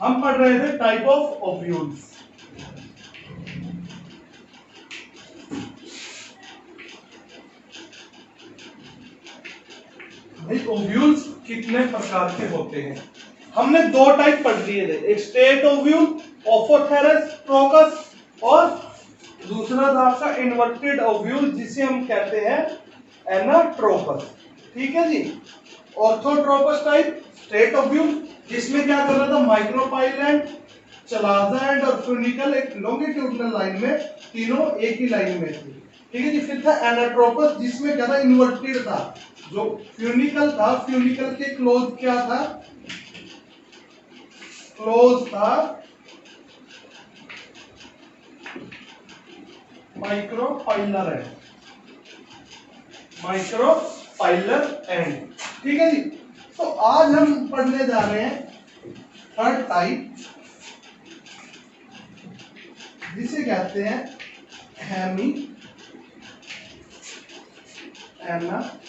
हम पढ़ रहे थे टाइप ऑफ ओव्यूल्स। भाई ओव्यूल्स कितने प्रकार के होते हैं? हमने दो टाइप पढ़ लिए थे, एक स्ट्रेट ओव्यूल ओफोथेरस ट्रोकस, और दूसरा था आपका इन्वर्टेड ओव्यूल जिसे हम कहते हैं एनाट्रोपस। ठीक है जी। ऑर्थोट्रोपस टाइप स्ट्रेट ओव्यूल, जिसमें क्या कर रहा था, माइक्रोपाइलेंट, चलाजा एंड और फ्यूनिकल एक लॉन्गिट्यूडिनल लाइन में, तीनों एक ही लाइन में थे। ठीक है जी। फिर था एनाट्रोपस जिसमें क्या था, इन्वर्टेड था। जो फ्यूनिकल था, फ्यूनिकल के क्लोज क्या था, क्लोज था माइक्रोपाइलर एंड, माइक्रोपाइलर एंड। ठीक है जी। तो आज हम पढ़ने जा रहे हैं थर्ड टाइप, जिसे कहते हैं hemi anatropous.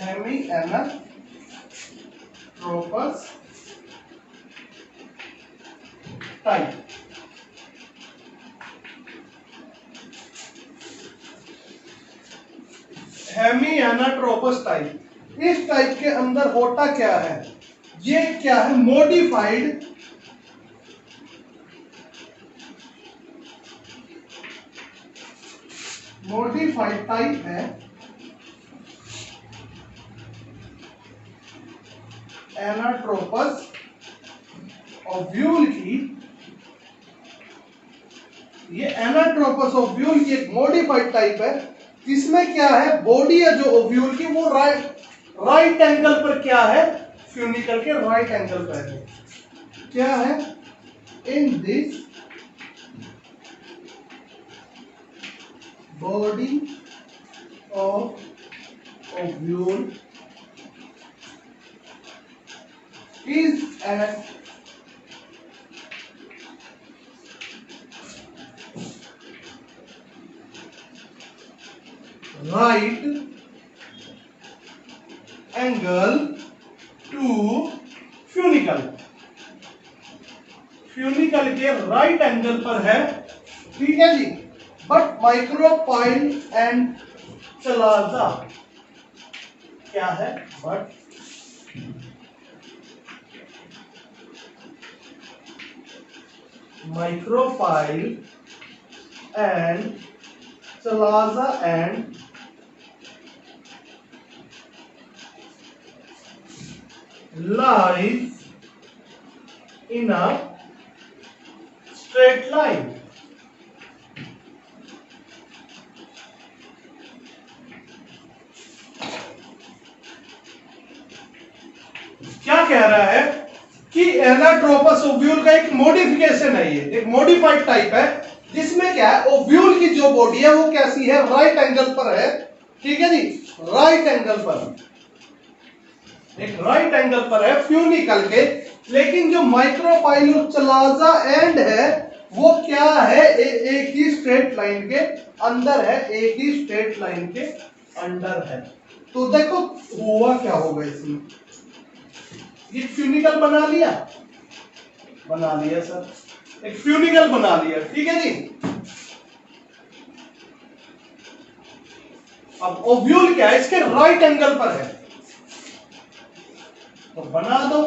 Hemi anatropous type. Hemi anatropous type, इस टाइप के अंदर होता क्या है, ये क्या है, मॉडिफाइड टाइप है एनाट्रोपस ओव्यूल की। ये एनाट्रोपस ओव्यूल की एक मॉडिफाइड टाइप है, जिसमें क्या है, बॉडी है जो ओव्यूल की वो राइट एंगल पर क्या है, फ्यूनिकल के राइट एंगल पर है। क्या है, in this body of ovule is at right angle to funicle, funicle के राइट एंगल पर है। ठीक है जी। बट माइक्रोपाइल एंड चलाजा क्या है, but micropyle and chalaza and lies in a straight line। क्या कह रहा है कि एनाट्रोपस ओव्यूल का एक मॉडिफिकेशन है, ये एक मॉडिफाइड टाइप है, जिसमें क्या है, ओव्यूल की जो बॉडी है वो कैसी है, राइट एंगल पर है। ठीक है जी। राइट एंगल पर, एक राइट एंगल पर है फ्यूनिकल के, लेकिन जो माइक्रोपाइल और चलाजा एंड है वो क्या है, एक ही स्ट्रेट लाइन के अंदर है, एक ही स्ट्रेट लाइन के अंदर है। तो देखो हुआ क्या होगा इसमें, ये फ्यूनिकल बना लिया सर, एक फ्यूनिकल बना लिया। ठीक है जी। अब ओव्यूल क्या है, इसके राइट एंगल पर है, तो बना दो।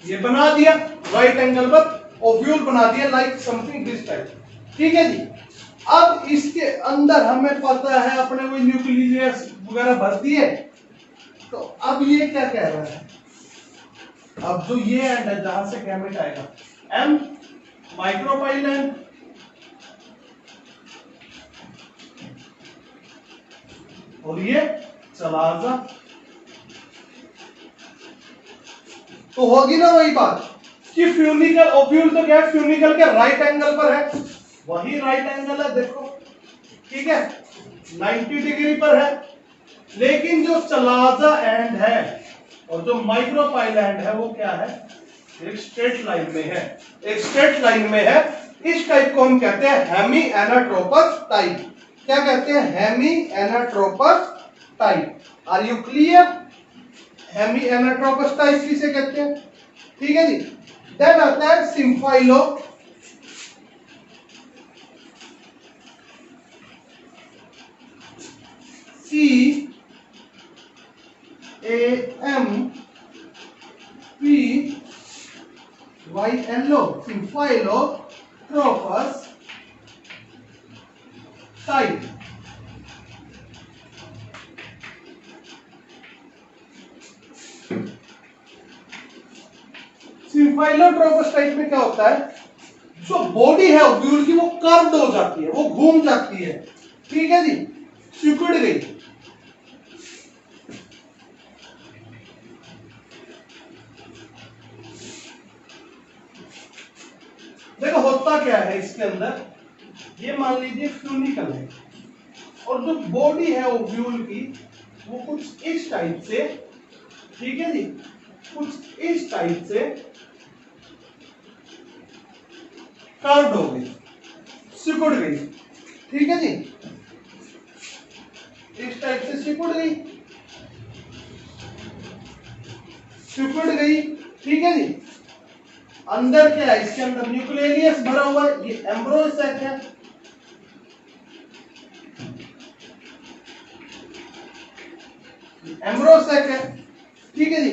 ये बना दिया राइट एंगल पर ओव्यूल बना दिया, लाइक समथिंग दिस टाइप। ठीक है जी। अब इसके अंदर हमें पता है अपने कोई न्यूक्लियस वगैरह भरती है, तो अब ये क्या कह रहा है, अब जो ये एंड है जहां से गैमेट आएगा, एम माइक्रोपाइल एंड और ये चलाजा, तो होगी ना वही बात कि फ्यूनिकल ओव्यूल तो क्या है, फ्यूनिकल के राइट एंगल पर है, वही राइट एंगल है देखो। ठीक है, 90 डिग्री पर है, लेकिन जो चलाजा एंड है और जो माइक्रोपाइल एंड है वो क्या है, एक स्ट्रेट लाइन में है, एक स्ट्रेट लाइन में है। इस टाइप को हम कहते हैं हेमी एनाट्रोपस टाइप। क्या कहते हैं, hemi anatropous type. Are you clear? Hemi anatropous type किसे कहते हैं, ठीक है जी। देन आता है सिम्फाइलो, CAMPYLO, सिम्फाइलोट्रोपस टाइप। सिम्फाइलोट्रोपस टाइप में क्या होता है, जो बॉडी है ओव्यूल की वो कर्व्ड हो जाती है, वो घूम जाती है, ठीक है जी, सिकुड़ गई। देखो होता क्या है इसके अंदर, ये मान लीजिए फ्यूनिकल है और जो बॉडी है ओव्यूल की वो कुछ इस टाइप से, ठीक है जी, कुछ इस टाइप से कर्व्ड हो गई, सिकुड़ गई, ठीक है जी, इस टाइप से सिकुड़ गई, सिकुड़ गई, ठीक है जी। अंदर क्या है, इसके अंदर न्यूक्लियस भरा हुआ है, ये एम्ब्रियो सैक है, एम्ब्रियो सैक है, ठीक है जी।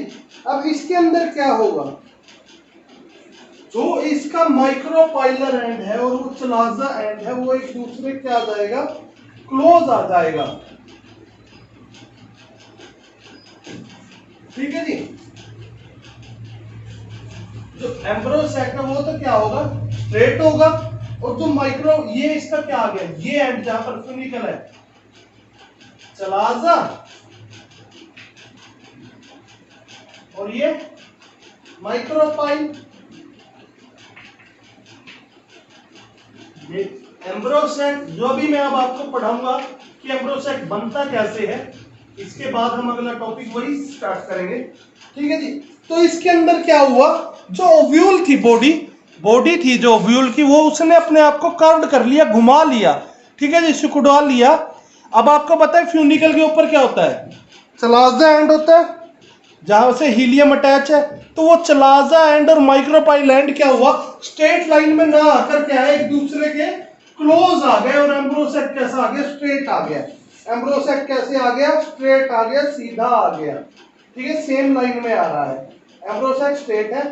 अब इसके अंदर क्या होगा, जो इसका माइक्रोपाइलर एंड है और वो चलाजा एंड है, वो एक दूसरे क्या आ जाएगा, क्लोज आ जाएगा, ठीक है जी। जो एम्ब्रियो सैक है वो तो क्या होगा, स्ट्रेट होगा, और जो माइक्रो, ये इसका क्या आ गया, ये एंड जहां पर फ्यूनिकल है, चलाजा, और ये माइक्रोपाइल, एम्ब्रियो सैक, जो भी मैं अब आपको पढ़ाऊंगा कि एम्ब्रियो सैक बनता कैसे है, इसके बाद हम अगला टॉपिक वही स्टार्ट करेंगे, ठीक है जी। तो इसके अंदर क्या हुआ, जो ओव्यूल थी, बॉडी थी जो ओव्यूल की, वो उसने अपने आप को कर्व्ड कर लिया, घुमा लिया, ठीक है जी, सिकुड़ा लिया। अब आपको पता है फ्यूनिकल के ऊपर क्या होता है, चलाजा एंड होता है, जहां से हीलियम अटैच है, तो वो चलाजा एंड और माइक्रोपाइल एंड क्या हुआ, स्ट्रेट लाइन में ना आकर क्या है, एक दूसरे के क्लोज आ गए, और एम्ब्रियो सैक कैसा आ गया, स्ट्रेट आ गया। एम्ब्रियो सैक कैसे आ गया, स्ट्रेट आ गया, सीधा आ गया, ठीक है, सेम लाइन में आ रहा है, एम्ब्रियो सैक स्ट्रेट है।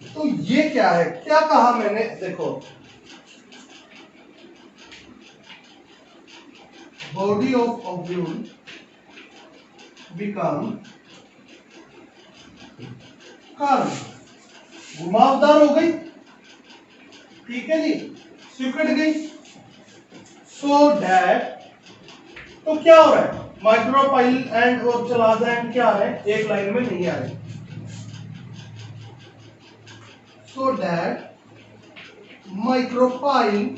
तो ये क्या है, क्या कहा मैंने, देखो, body of ovule become curve, घुमावदार हो गई, ठीक है जी, सिकुड़ गई, सो दैट, तो क्या हो रहा है, माइक्रोपाइल एंड और चलाजा एंड क्या है, एक लाइन में नहीं आ रहे, so that micropyle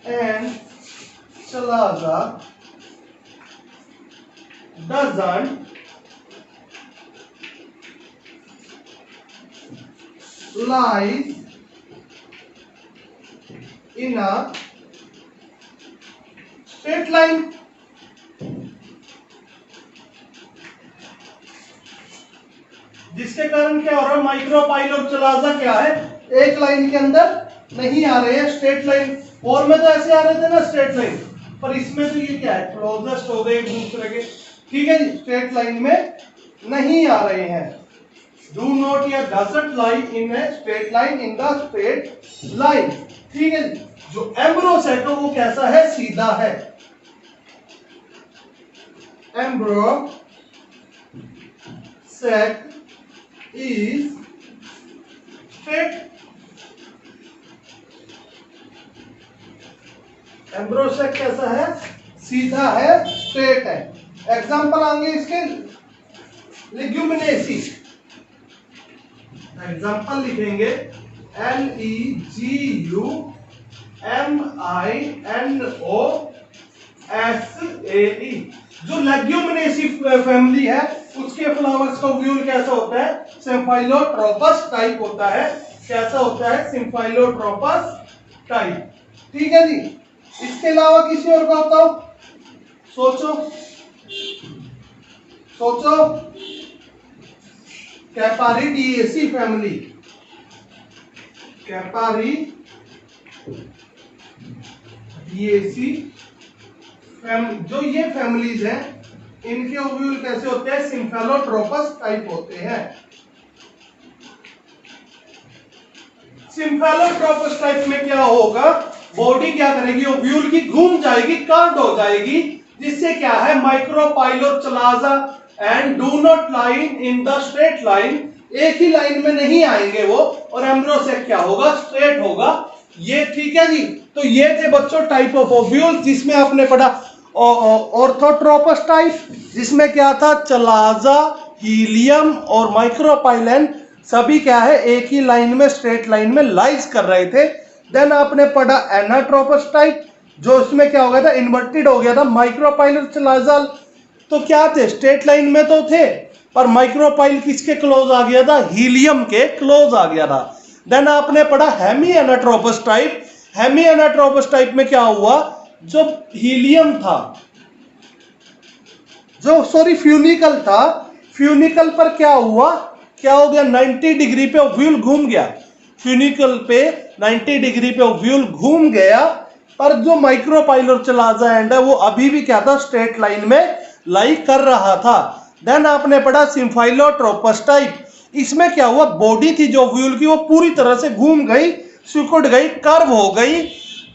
and chalaza doesn't lie in a straight line, जिसके कारण क्या हो रहा है, माइक्रोपाइल और चलाजा क्या है, एक लाइन के अंदर नहीं आ रहे हैं, स्ट्रेट लाइन, और में तो ऐसे आ रहे थे ना स्ट्रेट लाइन, पर इसमें तो ये क्या है, क्लोजेस्ट हो गए एक दूसरे के, ठीक है जी, स्ट्रेट लाइन में नहीं आ रहे हैं। डू नॉट या doesn't lie in a straight line, in the straight line, ठीक है जी। जो एम्ब्रियो सैक है वो कैसा है, सीधा है, embryo sac is straight, embryo sac कैसा है, सीधा है, स्ट्रेट है। एग्जांपल आएंगे इसके, लेग्यूमिनेसी, एग्जांपल लिखेंगे LEGUMINOSAE, जो लेग्यूमिनेसी फैमिली है उसके फ्लावर्स का ओव्यूल कैसा होता है, सिम्फाइलोट्रोपस टाइप होता है, कैसा होता है, सिम्फाइलोट्रोपस टाइप, ठीक है जी। इसके अलावा किसी और का बताओ, सोचो सोचो। कैपारिडिएसी फैमिली, कैपारिडिएसी जो ये फैमिलीज हैं, इनके ओव्यूल कैसे होते हैं? सिम्फेलोट्रोपस टाइप होते हैं। सिम्फेलोट्रोपस टाइप में क्या होगा? बॉडी क्या करेगी? ओव्यूल की घूम जाएगी, कर्व्ड हो जाएगी, जिससे क्या है, माइक्रोपाइलोचलाजा and do not line in the straight line, एक ही लाइन में नहीं आएंगे वो, और एम्ब्रोसेक क्या होगा? स्ट्रेट होगा। ये ठीक है जी। तो ये थे बच्चों टाइप ऑफ ओव्यूल, जिसमें आपने पढ़ा ऑर्थोट्रोपस टाइप, जिसमें क्या था? चलाजा, हीलियम और माइक्रोपाइलन सभी क्या है, एक ही लाइन में, स्ट्रेट लाइन में लाइज कर रहे थे। देन आपने पढ़ा एनाट्रोपस टाइप, जो इसमें क्या हो गया था? इन्वर्टेड हो गया था। माइक्रोपाइलर चलाजा तो क्या थे? स्ट्रेट लाइन में तो थे, पर माइक्रोपाइल किसके क्लोज आ गया था? हीलियम के क्लोज आ गया था। देन आपने पढ़ा hemi anatropous type. Hemi anatropous type में क्या हुआ? जो हीलियम था, जो फ्यूनिकल था, फ्यूनिकल पर क्या हुआ? क्या हो गया? 90 डिग्री पे ओव्यूल घूम गया। फ्यूनिकल पे 90 डिग्री पे ओव्यूल घूम गया, पर जो माइक्रोपाइलर चलाजा एंड है वो अभी भी क्या था? स्ट्रेट लाइन में लाई कर रहा था। देन आपने पढ़ा सिम्फाइलोट्रोपस टाइप। इसमें क्या हुआ? बॉडी थी जो ओव्यूल की, वो पूरी तरह से घूम गई, सिकुड़ गई, कर्व हो गई।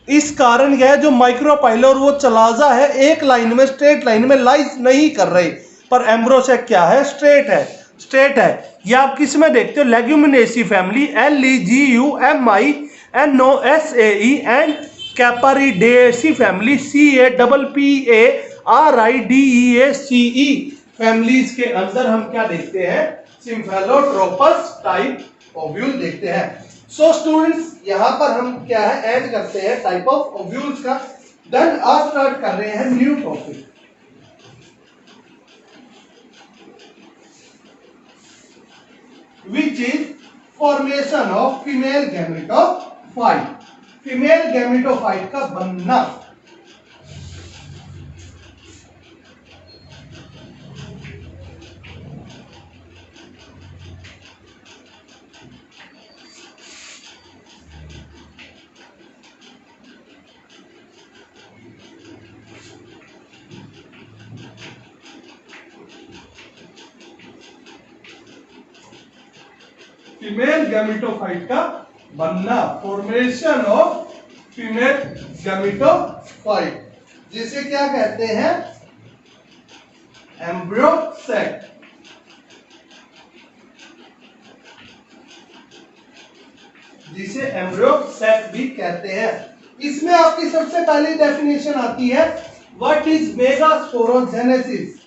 इस कारण क्या है, जो माइक्रोपाइलर वो चलाजा है, एक लाइन में, स्ट्रेट लाइन में लाइज नहीं कर रही, पर एम्ब्रोसेक क्या है? स्ट्रेट है, स्ट्रेट है। ये आप किस में देखते हो? Leguminosae family, LEGUMINOSAE and capparidaceae family, CAPPARIDEACE families के अंदर हम क्या देखते हैं? सिम्फेलोट्रोपस टाइप ओव्यूल देखते हैं। सो स्टूडेंट्स, यहां पर हम क्या है, ऐड करते हैं टाइप ऑफ ओव्यूल्स का। देन आज स्टार्ट कर रहे हैं new topic, which is formation of female gametophyte, female gametophyte का बनना। फीमेल गैमेटोफाइट का बनना, फॉर्मेशन ऑफ फीमेल गैमेटोफाइट, जिसे क्या कहते हैं? Embryo sac. जिसे एम्ब्रियो सैक भी कहते हैं। इसमें आपकी सबसे पहली डेफिनेशन आती है, what is megasporogenesis.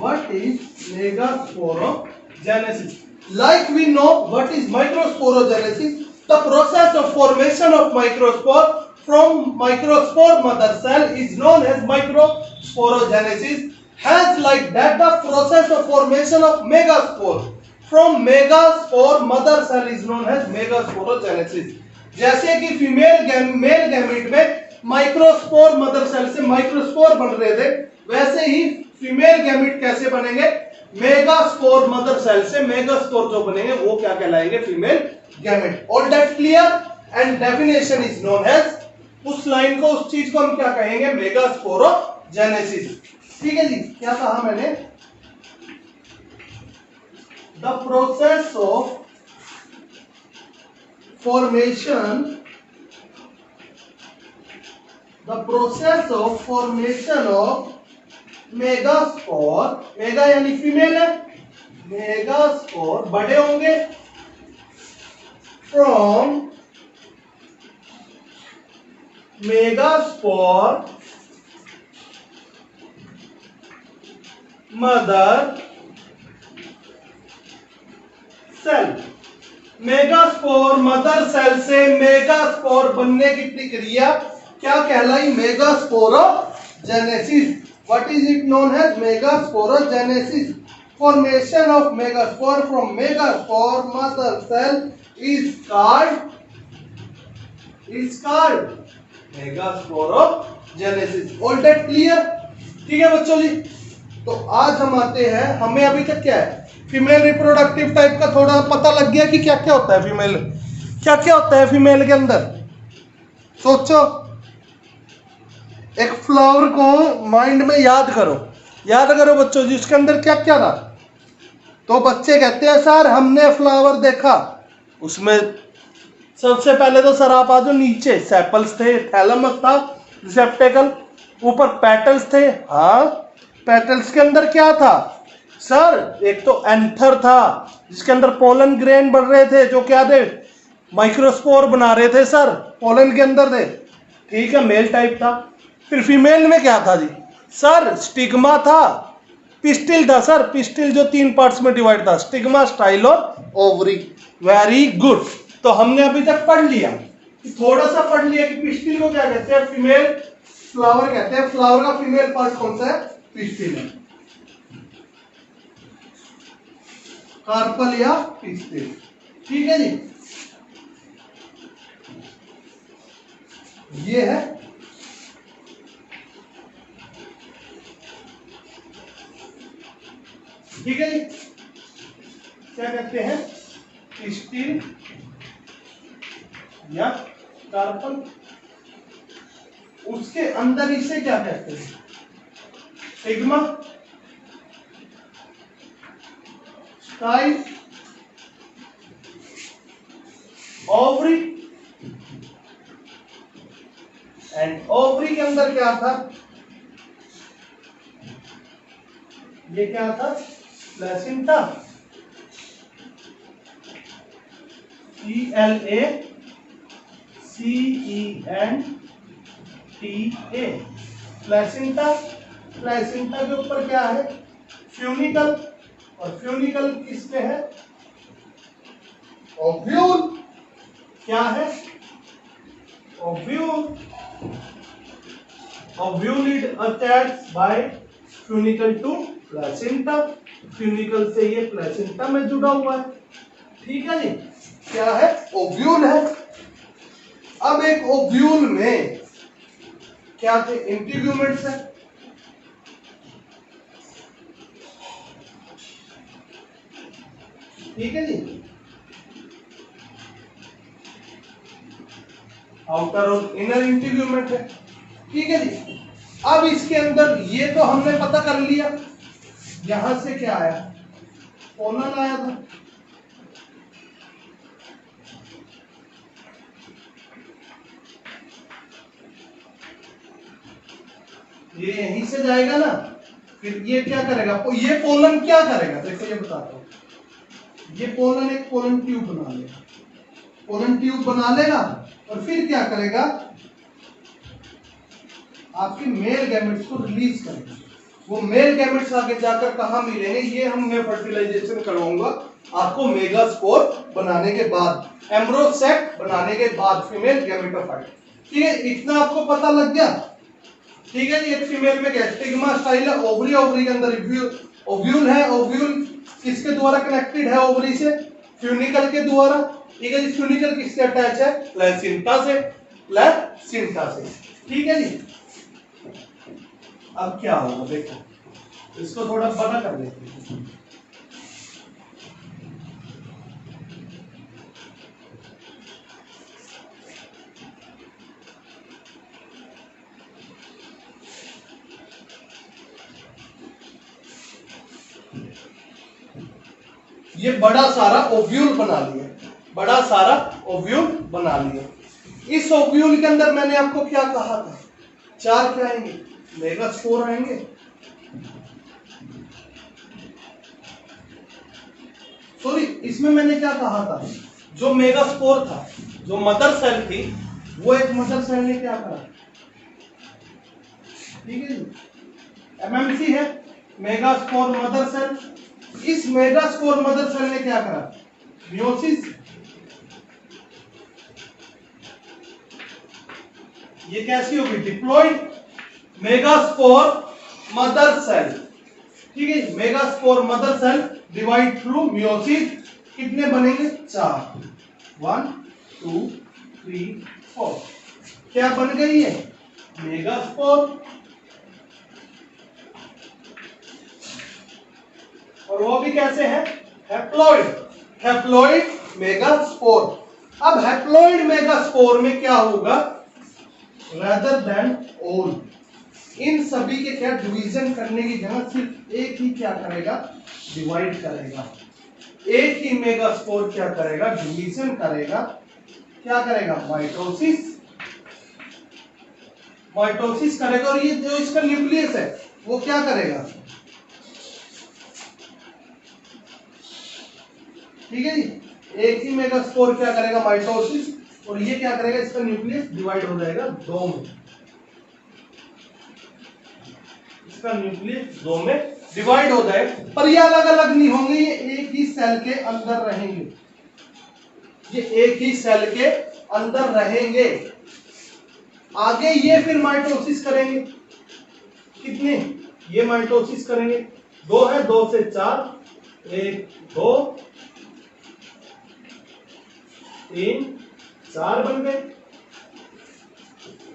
What is megasporogenesis? Like we know what is microsporogenesis, the process of formation of microspore from microspore mother cell is known as microsporogenesis. Has like that the process of formation of megaspore from megaspore mother cell is known as megasporogenesis. जैसे कि male gamete में microspore mother cell से microspore बन रहे थे, वैसे ही female gamete कैसे बनेंगे? मेगास्पोर मदर सेल से मेगास्पोर जो बनेंगे वो क्या कहलाएंगे? Female gamete. All that clear? And definition is known as, उस लाइन को, उस चीज को हम क्या कहेंगे? मेगास्पोरोजेनेसिस। ठीक है जी। क्या कहा मैंने? The process of formation, of megaspore, mega यानी फीमेल है, मेगास्पोर बड़े होंगे, from megaspore mother cell. Megaspore mother cell से मेगास्पोर बनने की प्रक्रिया क्या कहलाई? Megasporogenesis. What is it known as? Megasporogenesis. Formation of megaspore from megaspore mother cell is called megasporogenesis. All that clear? ठीक है बच्चों जी। तो आज हम आते हैं, हमें अभी तक क्या है, फीमेल रिप्रोडक्टिव टाइप का थोड़ा पता लग गया कि क्या क्या होता है फीमेल, क्या क्या होता है फीमेल के अंदर। सोचो, एक फ्लावर को माइंड में याद करो बच्चों जी, उसके अंदर क्या क्या था। तो बच्चे कहते हैं सर हमने फ्लावर देखा, उसमें सबसे पहले तो सर आप आ जाओ नीचे, सेपल्स थे, थैलेमस था, रिसेप्टेकल, ऊपर पेटल्स थे। हाँ, पेटल्स के अंदर क्या था सर? एक तो एंथर था जिसके अंदर पोलन ग्रेन बढ़ रहे थे, जो क्या थे, माइक्रोस्पोर बना रहे थे सर, पोलन के अंदर थे। ठीक है, मेल टाइप था। फिर फीमेल में क्या था जी सर? स्टिग्मा था, पिस्टिल था सर, पिस्टिल जो 3 पार्ट्स में डिवाइड था, स्टिग्मा, स्टाइल और ओवरी। Very good. तो हमने अभी तक पढ़ लिया, थोड़ा सा पढ़ लिया कि पिस्टिल को क्या कहते हैं, फीमेल फ्लावर कहते हैं। फ्लावर का फीमेल पार्ट कौन सा है? पिस्टिल है, कार्पल या पिस्टिल। ठीक है जी, ये है ठीक है जी, क्या कहते हैं, पिस्टिल या कार्पल। उसके अंदर इसे क्या कहते हैं? Sigma, style, ovary. And ovary के अंदर क्या था? ये क्या था? Placenta, PLACENTA। प्लेसेंटा, प्लेसेंटा के ऊपर क्या है? फ्यूनिकल, और फ्यूनिकल किसमें है? ओव्यूल। क्या है? Ovule. Ovule is attached by funicle to placenta. Funicle से ये प्लेसेंटा में जुड़ा हुआ है। ठीक है जी, क्या है? ओव्यूल है। अब एक ओव्यूल में क्या थे? इंटीग्यूमेंट्स है। ठीक है जी, आउटर और इनर इंटीग्यूमेंट है। ठीक है जी, अब इसके अंदर ये तो हमने पता कर लिया, यहां से क्या आया? पोलन आया था। ये यहीं से जाएगा ना, फिर ये क्या करेगा? ये पोलन क्या करेगा? देखो ये बताता हूं। ये पोलन एक पोलन ट्यूब बना लेगा, पोलन ट्यूब बना लेगा, और फिर क्या करेगा? आपके मेल गैमेट्स को रिलीज करेगा। वो मेल गैमेट्स आगे जाकर कहां मिलेंगे? ये हम मैं फर्टिलाइजेशन करवाऊंगा आपको मेगास्पोर बनाने के बाद, एम्ब्रो सेक बनाने के बाद, फीमेल गैमेटोफाइट। ठीक है, इतना आपको पता लग गया। ठीक है जी, एक फीमेल में क्या? स्टिग्मा, स्टाइल है, ओवरी, ओवरी के अंदर ओव्यूल है। ओव्यूल किसके द्वारा कनेक्टेड है ओवरी से? फ्यूनिकल के द्वारा। ठीक है जी, फ्यूनिकल किससे अटैच है? प्लेसेंटा से, प्लेसेंटा से। ठीक है जी, अब क्या होगा देखो, इसको थोड़ा बड़ा कर देते हैं। ये बड़ा सारा ओव्यूल बना लिया, बड़ा सारा ओव्यूल बना लिया। इस ओव्यूल के अंदर मैंने आपको क्या कहा था? 4 क्या आएंगे? मेगास्पोर आएंगे। सॉरी, इसमें मैंने क्या कहा था? जो मेगास्पोर था, जो मदर सेल थी, वो एक मदर सेल ने क्या करा? ठीक है जी, एमएमसी है, मेगास्पोर मदर सेल। इस मेगास्पोर मदर सेल ने क्या करा? मियोसिस। ये कैसी होगी? डिप्लॉइड। मेगास्पोर मदर सेल, ठीक है, megaspore mother cell divide through meiosis, कितने बनेंगे 4, 1 2 3 4, क्या बन गई है मेगास्पोर। और वो भी कैसे है, हैप्लॉइड, हैप्लॉइड मेगास्पोर। अब हैप्लॉइड मेगास्पोर में क्या होगा, रेदर देन ऑल, इन सभी के क्या डिवीजन करने की जगह सिर्फ एक ही क्या करेगा, डिवाइड करेगा। एक ही मेगास्पोर क्या करेगा, डिवीजन करेगा, क्या करेगा, माइटोसिस, माइटोसिस करेगा। और ये जो इसका न्यूक्लियस है वो क्या करेगा, ठीक है जी, एक ही मेगास्पोर क्या करेगा, माइटोसिस, और ये क्या करेगा, इसका न्यूक्लियस डिवाइड हो जाएगा 2 में, इसका न्यूक्लियस 2 में डिवाइड हो जाए। पर ये अलग अलग नहीं होंगे, ये एक ही सेल के अंदर रहेंगे, ये एक ही सेल के अंदर रहेंगे। आगे ये फिर माइटोसिस करेंगे, कितने, ये माइटोसिस करेंगे 2 है, 2 से 4, 1 2 3 4 बन गए,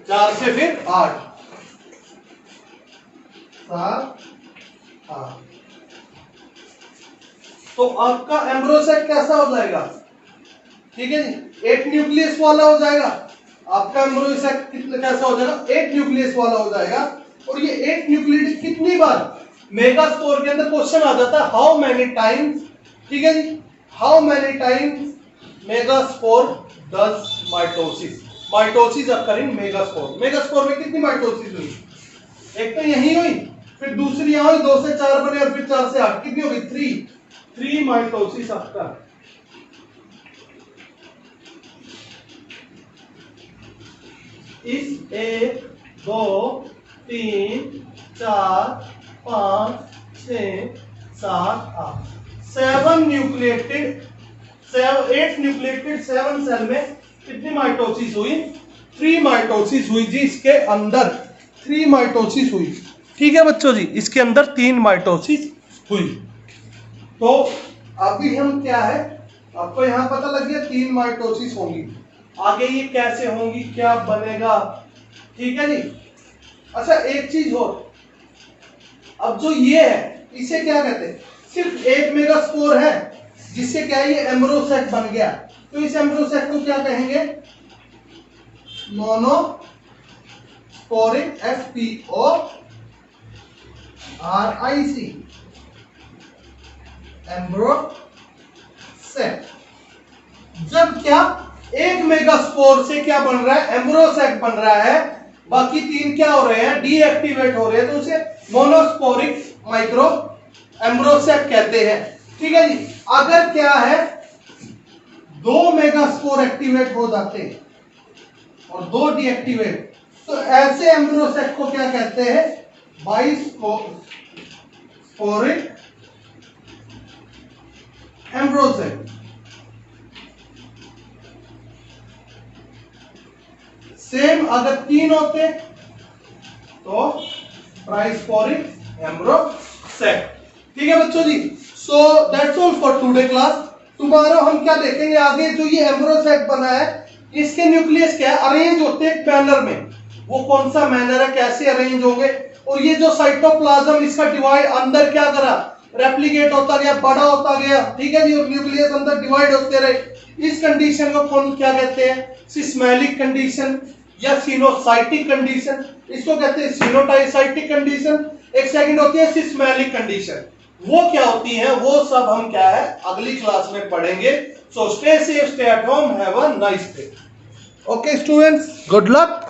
4 से फिर 8 7 8। तो आपका एम्ब्रोसेक कैसा हो जाएगा, ठीक है जी, 8 न्यूक्लियस वाला हो जाएगा। आपका एम्ब्रोसेक कितना कैसा हो जाएगा, 8 न्यूक्लियस वाला हो जाएगा। और ये 8 न्यूक्लियस कितनी बार, मेगास्पोर के अंदर क्वेश्चन आ जाता है हाउ मेनी टाइम्स, ठीक है जी, how many times megaspore does mitosis, mitosis occur in megaspore. Megaspore में कितनी माइटोसिस हुई, एक तो यही हुई, फिर दूसरी यहां हुई, 2 से 4 बने, और फिर 4 से 8, कितनी होगी 3 माइटोसिस आपका। इस 1 2 3 4 5 6 7 8 7 न्यूक्लिएटेड 8 न्यूक्लिएटेड 7 सेल में कितनी माइटोसिस हुई, 3 माइटोसिस हुई जी, इसके अंदर 3 माइटोसिस हुई, ठीक है बच्चों जी, इसके अंदर 3 माइटोसिस हुई। तो अभी हम क्या है, आपको यहां पता लग गया 3 माइटोसिस होंगी, आगे ये कैसे होंगी, क्या बनेगा, ठीक है जी। अच्छा एक चीज और, अब जो ये है इसे क्या कहते हैं, सिर्फ एक मेगास्पोर है जिससे क्या ये एम्ब्रोसेक बन गया, तो इस एम्ब्रोसेक को क्या कहेंगे, मोनोस्पोरिक, SPORIC, एम्ब्रोसेक। जब क्या एक मेगास्पोर से क्या बन रहा है, एम्ब्रोसेक बन रहा है, बाकी 3 क्या हो रहे हैं, डीएक्टिवेट हो रहे हैं, तो उसे मोनोस्पोरिक माइक्रो एम्ब्रोसेक कहते हैं, ठीक है जी। अगर क्या है 2 मेगास्पोर एक्टिवेट हो जाते हैं और 2 डीएक्टिवेट, तो ऐसे एम्ब्रोसेक को क्या कहते हैं, बाइस्पोरिक एम्ब्रोसेक। सेम अगर 3 होते तो ट्राइस्पोरिक एम्ब्रोसेक, ठीक है बच्चों जी। So that's all for today class. Tomorrow हम क्या देखेंगे, आगे जो ये एम्ब्रोसेक बना है इसके न्यूक्लियस क्या है, अरेंज होते हैं मैनर में, वो कौन सा मैनर है, कैसे अरेंज होंगे, और ये जो साइटोप्लाज्म इसका डिवाइड अंदर क्या करा, रेप्लिकेट होता गया, बड़ा होता गया, ठीक है जी, और न्यूक्लियस अंदर डिवाइड होते रहे। इस कंडीशन को कौन क्या कहते हैं, सिस्मेलिक कंडीशन या सिनोसाइटिक कंडीशन, इसको कहते हैं सिनोटाइसाइटिक कंडीशन। एक सेकंड होती है सिस्मेलिक कंडीशन, वो क्या होती है, वो सब हम क्या है अगली क्लास में पढ़ेंगे। So stay safe, stay at home, have a nice day. Okay students, good luck.